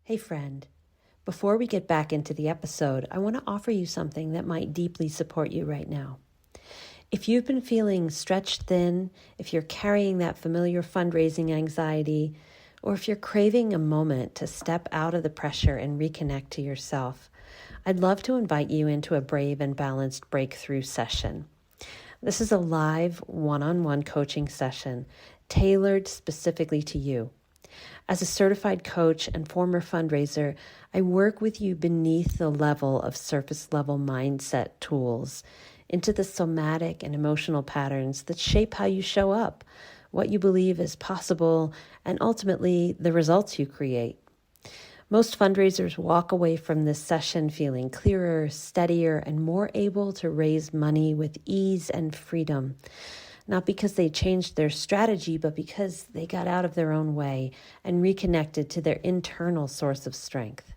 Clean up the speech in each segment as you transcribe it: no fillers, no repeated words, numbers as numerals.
Hey friend, before we get back into the episode, I want to offer you something that might deeply support you right now. If you've been feeling stretched thin, if you're carrying that familiar fundraising anxiety, or if you're craving a moment to step out of the pressure and reconnect to yourself, I'd love to invite you into a brave and balanced breakthrough session. This is a live one-on-one coaching session tailored specifically to you. As a certified coach and former fundraiser, I work with you beneath the level of surface level mindset tools into the somatic and emotional patterns that shape how you show up, what you believe is possible, and ultimately the results you create. Most fundraisers walk away from this session feeling clearer, steadier, and more able to raise money with ease and freedom. Not because they changed their strategy, but because they got out of their own way and reconnected to their internal source of strength.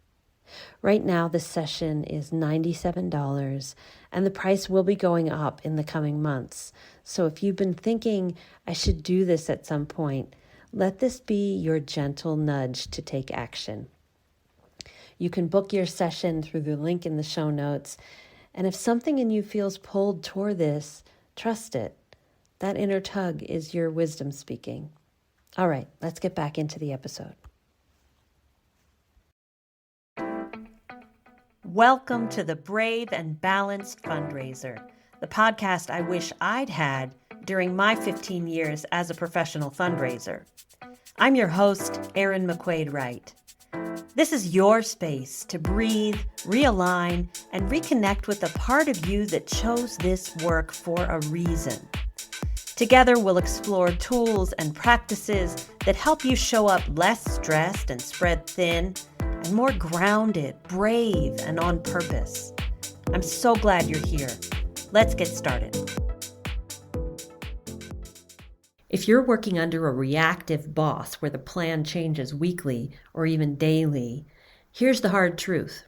Right now, this session is $97, and the price will be going up in the coming months. So if you've been thinking, I should do this at some point, let this be your gentle nudge to take action. You can book your session through the link in the show notes, and if something in you feels pulled toward this, trust it. That inner tug is your wisdom speaking. All right, let's get back into the episode. Welcome to the Brave and Balanced Fundraiser, the podcast I wish I'd had during my 15 years as a professional fundraiser. I'm your host, Erin McQuaid-Wright. This is your space to breathe, realign, and reconnect with the part of you that chose this work for a reason. Together, we'll explore tools and practices that help you show up less stressed and spread thin, and more grounded, brave, and on purpose. I'm so glad you're here. Let's get started. If you're working under a reactive boss where the plan changes weekly or even daily, here's the hard truth.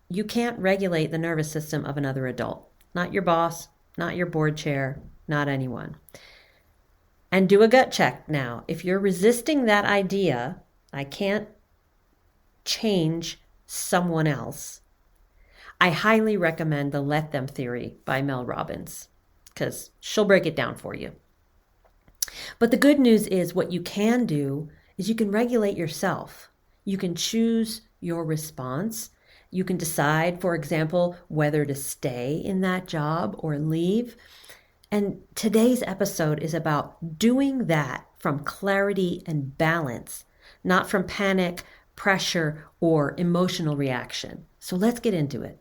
You can't regulate the nervous system of another adult. Not your boss, not your board chair, not anyone. And do a gut check now. If you're resisting that idea, I can't change someone else, I highly recommend the Let Them Theory by Mel Robbins, because she'll break it down for you. But the good news is what you can do is you can regulate yourself. You can choose your response. You can decide, for example, whether to stay in that job or leave. And today's episode is about doing that from clarity and balance, not from panic, pressure, or emotional reaction. So let's get into it.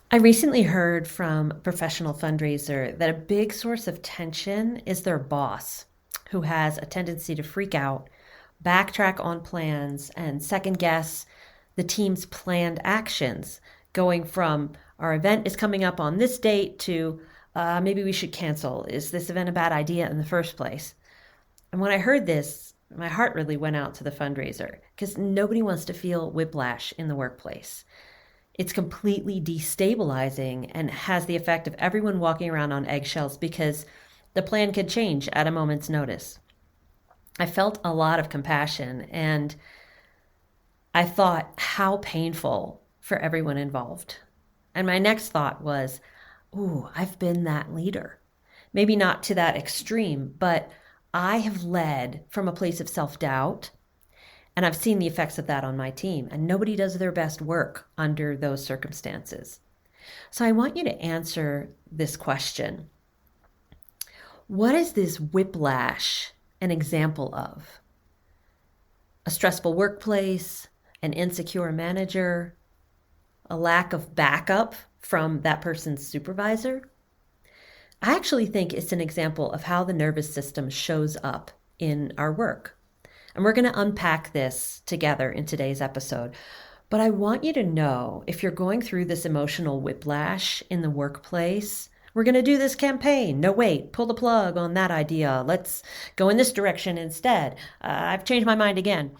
I recently heard from a professional fundraiser that a big source of tension is their boss, who has a tendency to freak out, backtrack on plans, and second guess the team's planned actions, going from our event is coming up on this date to maybe we should cancel. Is this event a bad idea in the first place? And when I heard this, my heart really went out to the fundraiser because nobody wants to feel whiplash in the workplace. It's completely destabilizing and has the effect of everyone walking around on eggshells because the plan could change at a moment's notice. I felt a lot of compassion and I thought how painful for everyone involved. And my next thought was, ooh, I've been that leader. Maybe not to that extreme, but I have led from a place of self-doubt, and I've seen the effects of that on my team, and nobody does their best work under those circumstances. So I want you to answer this question. What is this whiplash an example of? A stressful workplace, an insecure manager, a lack of backup from that person's supervisor? I actually think it's an example of how the nervous system shows up in our work. And we're going to unpack this together in today's episode. But I want you to know if you're going through this emotional whiplash in the workplace, we're going to do this campaign. No, wait, pull the plug on that idea. Let's go in this direction instead. I've changed my mind again.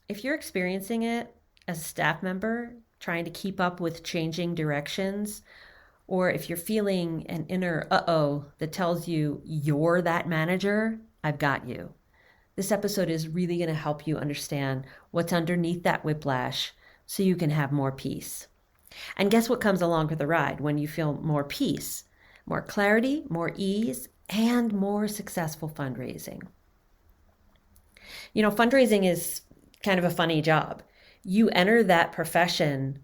If you're experiencing it as a staff member, trying to keep up with changing directions, or if you're feeling an inner uh-oh that tells you you're that manager, I've got you. This episode is really going to help you understand what's underneath that whiplash so you can have more peace. And guess what comes along for the ride when you feel more peace, more clarity, more ease, and more successful fundraising? Fundraising is kind of a funny job. You enter that profession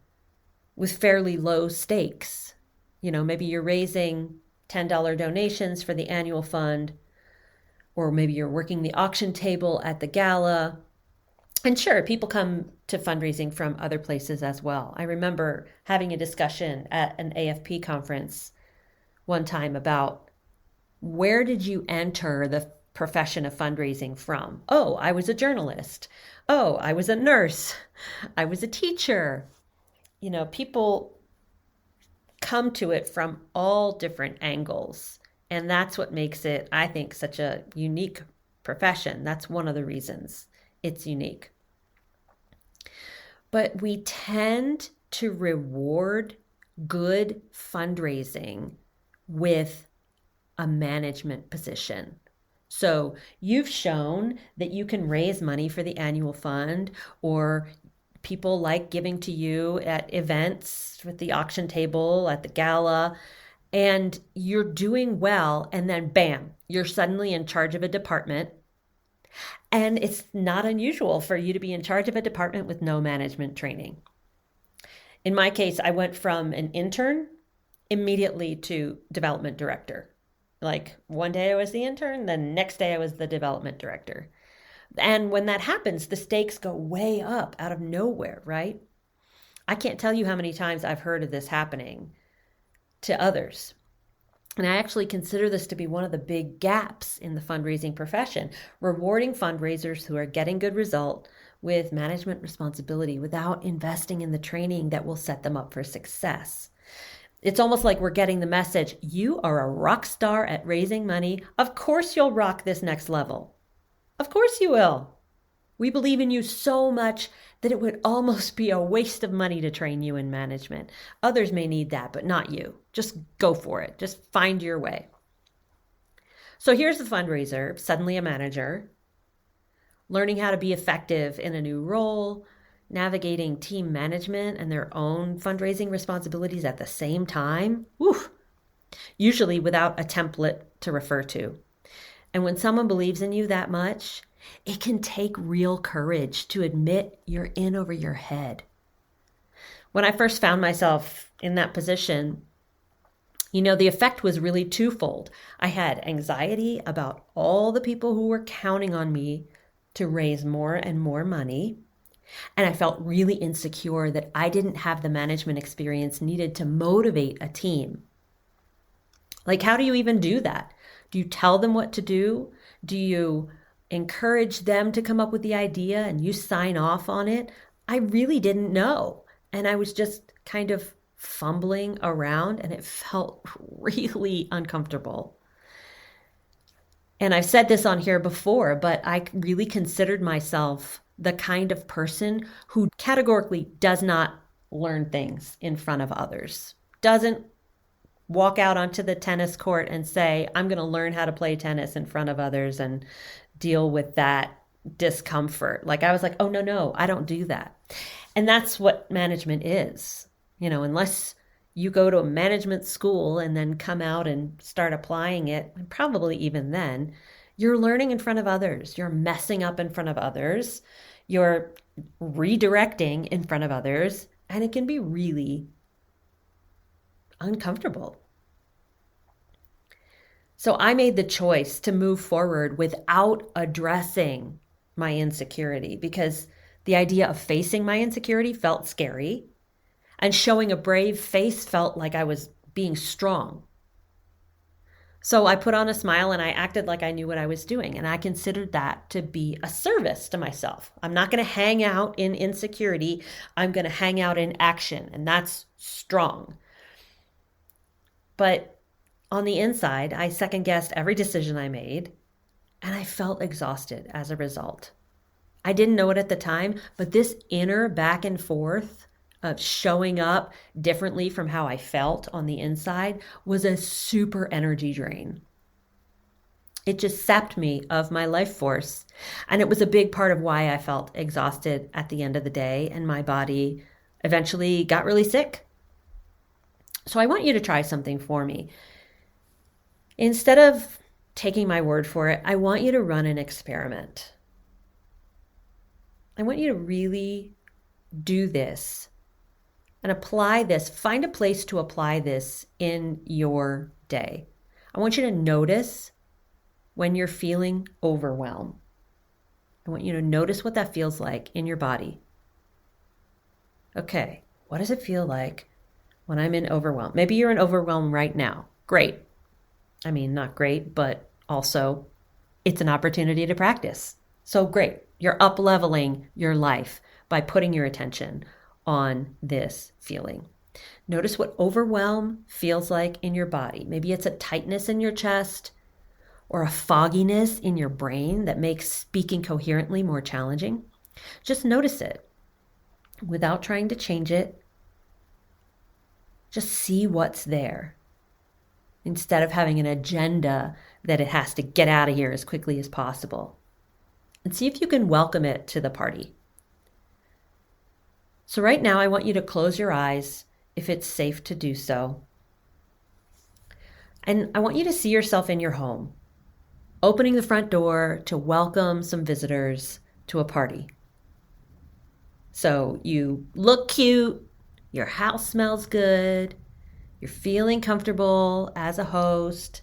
with fairly low stakes. Maybe you're raising $10 donations for the annual fund, or maybe you're working the auction table at the gala. And sure, people come to fundraising from other places as well. I remember having a discussion at an AFP conference one time about, where did you enter the profession of fundraising from? Oh, I was a journalist. Oh, I was a nurse. I was a teacher. People come to it from all different angles. And that's what makes it, I think, such a unique profession. That's one of the reasons it's unique. But we tend to reward good fundraising with a management position. So you've shown that you can raise money for the annual fund, or people like giving to you at events with the auction table, at the gala, and you're doing well, and then bam, you're suddenly in charge of a department. And it's not unusual for you to be in charge of a department with no management training. In my case, I went from an intern immediately to development director. Like one day I was the intern, the next day I was the development director. And when that happens, the stakes go way up out of nowhere, right? I can't tell you how many times I've heard of this happening to others. And I actually consider this to be one of the big gaps in the fundraising profession, rewarding fundraisers who are getting good result with management responsibility without investing in the training that will set them up for success. It's almost like we're getting the message, you are a rock star at raising money. Of course you'll rock this next level. Of course you will. We believe in you so much that it would almost be a waste of money to train you in management. Others may need that, but not you. Just go for it. Just find your way. So here's the fundraiser, suddenly a manager, learning how to be effective in a new role, navigating team management and their own fundraising responsibilities at the same time. Woof. Usually without a template to refer to. And when someone believes in you that much, it can take real courage to admit you're in over your head. When I first found myself in that position, the effect was really twofold. I had anxiety about all the people who were counting on me to raise more and more money. And I felt really insecure that I didn't have the management experience needed to motivate a team. Like, how do you even do that? Do you tell them what to do? Do you encourage them to come up with the idea and you sign off on it? I really didn't know. And I was just kind of fumbling around, and it felt really uncomfortable. And I've said this on here before, but I really considered myself the kind of person who categorically does not learn things in front of others, doesn't walk out onto the tennis court and say, I'm going to learn how to play tennis in front of others and deal with that discomfort. Like I was like, oh, no, I don't do that. And that's what management is. Unless you go to a management school and then come out and start applying it, and probably even then, you're learning in front of others. You're messing up in front of others. You're redirecting in front of others. And it can be really uncomfortable. So I made the choice to move forward without addressing my insecurity, because the idea of facing my insecurity felt scary, and showing a brave face felt like I was being strong. So I put on a smile and I acted like I knew what I was doing, and I considered that to be a service to myself. I'm not going to hang out in insecurity. I'm going to hang out in action, and that's strong. But on the inside, I second-guessed every decision I made, and I felt exhausted as a result. I didn't know it at the time, but this inner back and forth of showing up differently from how I felt on the inside was a super energy drain. It just sapped me of my life force. And it was a big part of why I felt exhausted at the end of the day, and my body eventually got really sick. So I want you to try something for me. Instead of taking my word for it, I want you to run an experiment. I want you to really do this and apply this. Find a place to apply this in your day. I want you to notice when you're feeling overwhelmed. I want you to notice what that feels like in your body. Okay, what does it feel like when I'm in overwhelm? Maybe you're in overwhelm right now. Great. I mean, not great, but also it's an opportunity to practice. So great. You're up-leveling your life by putting your attention on this feeling. Notice what overwhelm feels like in your body. Maybe it's a tightness in your chest or a fogginess in your brain that makes speaking coherently more challenging. Just notice it without trying to change it. Just see what's there instead of having an agenda that it has to get out of here as quickly as possible. And see if you can welcome it to the party. So right now, I want you to close your eyes if it's safe to do so. And I want you to see yourself in your home, opening the front door to welcome some visitors to a party. So you look cute, your house smells good, you're feeling comfortable as a host,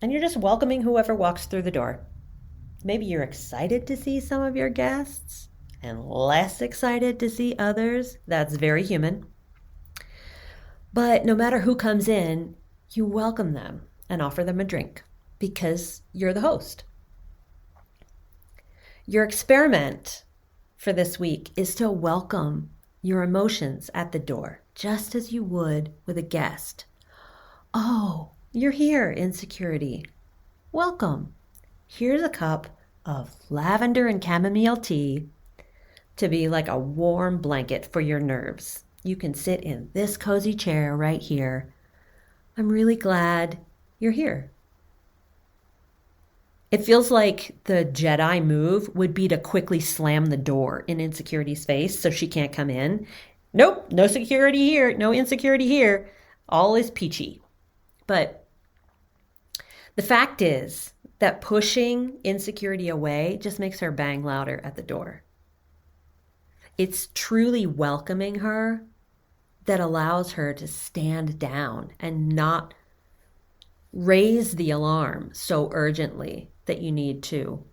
and you're just welcoming whoever walks through the door. Maybe you're excited to see some of your guests and less excited to see others. That's very human. But no matter who comes in, you welcome them and offer them a drink because you're the host. Your experiment for this week is to welcome your emotions at the door, just as you would with a guest. Oh, you're here, insecurity. Welcome. Here's a cup of lavender and chamomile tea to be like a warm blanket for your nerves. You can sit in this cozy chair right here. I'm really glad you're here. It feels like the Jedi move would be to quickly slam the door in insecurity's face so she can't come in. Nope, no security here, no insecurity here. All is peachy. But the fact is that pushing insecurity away just makes her bang louder at the door. It's truly welcoming her that allows her to stand down and not raise the alarm so urgently that you need to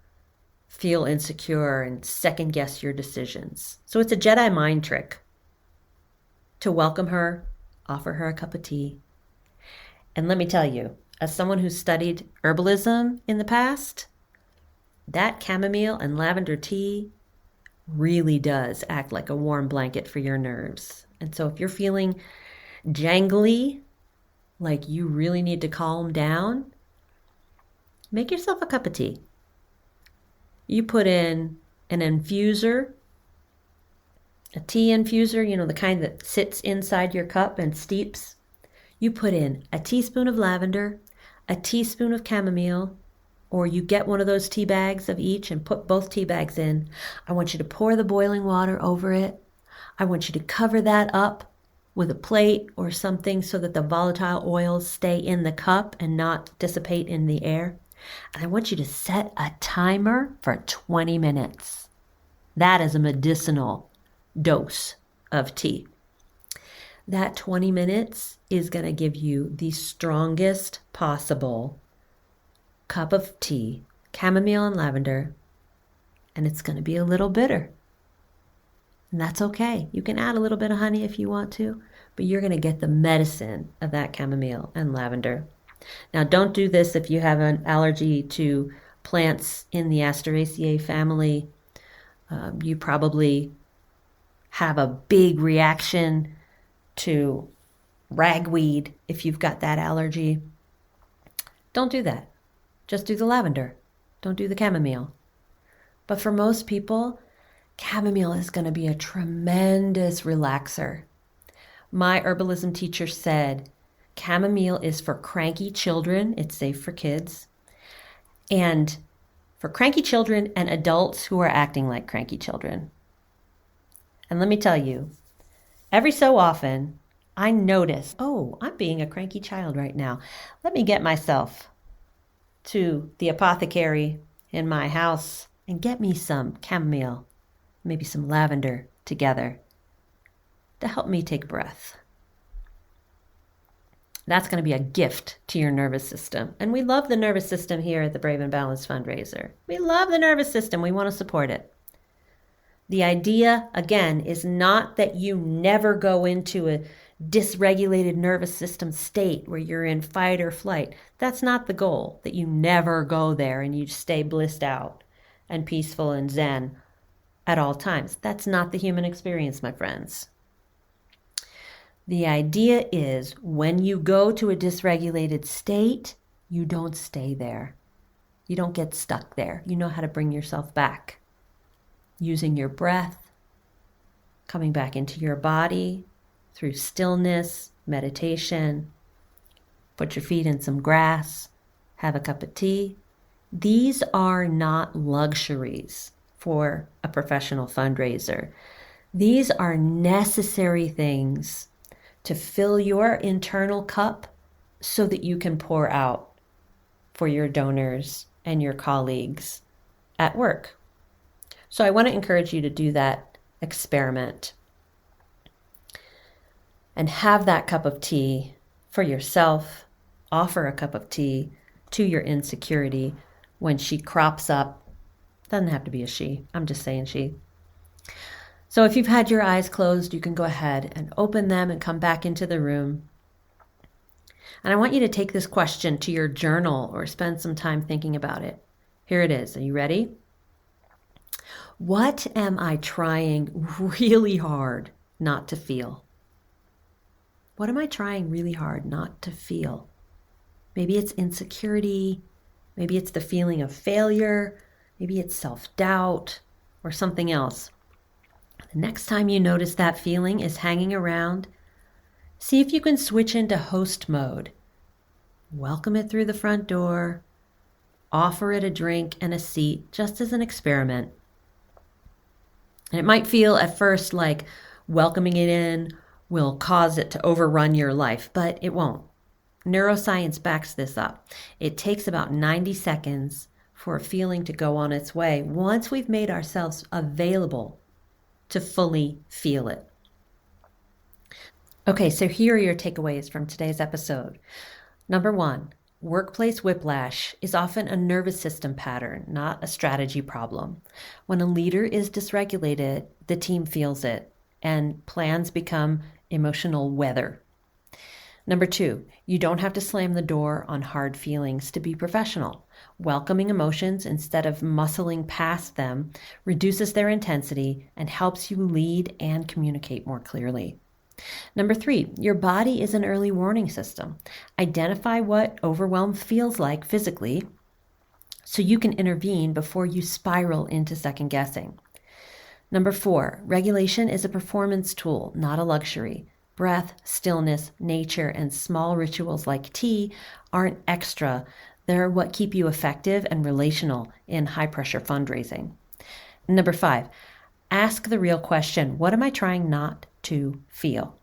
feel insecure and second guess your decisions. So it's a Jedi mind trick to welcome her, offer her a cup of tea. And let me tell you, as someone who studied herbalism in the past, that chamomile and lavender tea really does act like a warm blanket for your nerves. And so if you're feeling jangly, like you really need to calm down, make yourself a cup of tea. You put in an infuser, a tea infuser, the kind that sits inside your cup and steeps. You put in a teaspoon of lavender, a teaspoon of chamomile, or you get one of those tea bags of each and put both tea bags in. I want you to pour the boiling water over it. I want you to cover that up with a plate or something so that the volatile oils stay in the cup and not dissipate in the air. And I want you to set a timer for 20 minutes. That is a medicinal dose of tea. That 20 minutes is going to give you the strongest possible cup of tea, chamomile and lavender, and it's going to be a little bitter. And that's okay. You can add a little bit of honey if you want to, but you're going to get the medicine of that chamomile and lavender. Now, don't do this if you have an allergy to plants in the Asteraceae family. You probably have a big reaction to ragweed if you've got that allergy. Don't do that. Just do the lavender. Don't do the chamomile. But for most people, chamomile is going to be a tremendous relaxer. My herbalism teacher said chamomile is for cranky children. It's safe for kids. And for cranky children and adults who are acting like cranky children. And let me tell you, every so often, I notice, oh, I'm being a cranky child right now. Let me get myself to the apothecary in my house and get me some chamomile, maybe some lavender together to help me take a breath. That's going to be a gift to your nervous system. And we love the nervous system here at the Brave and Balanced Fundraiser. We love the nervous system. We want to support it. The idea, again, is not that you never go into a dysregulated nervous system state where you're in fight or flight. That's not the goal, that you never go there and you stay blissed out and peaceful and zen at all times. That's not the human experience, my friends. The idea is when you go to a dysregulated state, you don't stay there. You don't get stuck there. You know how to bring yourself back. Using your breath, coming back into your body through stillness, meditation. Put your feet in some grass, have a cup of tea. These are not luxuries for a professional fundraiser. These are necessary things to fill your internal cup so that you can pour out for your donors and your colleagues at work. So I want to encourage you to do that experiment and have that cup of tea for yourself. Offer a cup of tea to your insecurity when she crops up. Doesn't have to be a she. I'm just saying she. So if you've had your eyes closed, you can go ahead and open them and come back into the room. And I want you to take this question to your journal or spend some time thinking about it. Here it is. Are you ready? What am I trying really hard not to feel? What am I trying really hard not to feel? Maybe it's insecurity. Maybe it's the feeling of failure. Maybe it's self-doubt or something else. The next time you notice that feeling is hanging around, see if you can switch into host mode. Welcome it through the front door. Offer it a drink and a seat just as an experiment. And it might feel at first like welcoming it in will cause it to overrun your life, but it won't. Neuroscience backs this up. It takes about 90 seconds for a feeling to go on its way once we've made ourselves available to fully feel it. Okay, so here are your takeaways from today's episode. Number 1, workplace whiplash is often a nervous system pattern, not a strategy problem. When a leader is dysregulated, the team feels it, and plans become emotional weather. Number 2, you don't have to slam the door on hard feelings to be professional. Welcoming emotions instead of muscling past them reduces their intensity and helps you lead and communicate more clearly. Number 3, your body is an early warning system. Identify what overwhelm feels like physically so you can intervene before you spiral into second guessing. Number 4, regulation is a performance tool, not a luxury. Breath, stillness, nature, and small rituals like tea aren't extra. They're what keep you effective and relational in high-pressure fundraising. Number 5, ask the real question, what am I trying not to feel?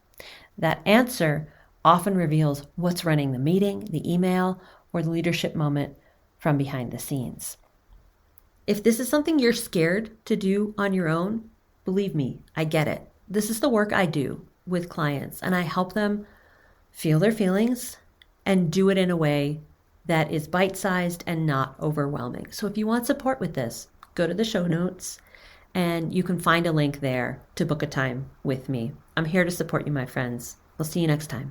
That answer often reveals what's running the meeting, the email, or the leadership moment from behind the scenes. If this is something you're scared to do on your own, believe me, I get it. This is the work I do with clients, and I help them feel their feelings and do it in a way that is bite-sized and not overwhelming. So if you want support with this, go to the show notes and you can find a link there to book a time with me. I'm here to support you, my friends. We'll see you next time.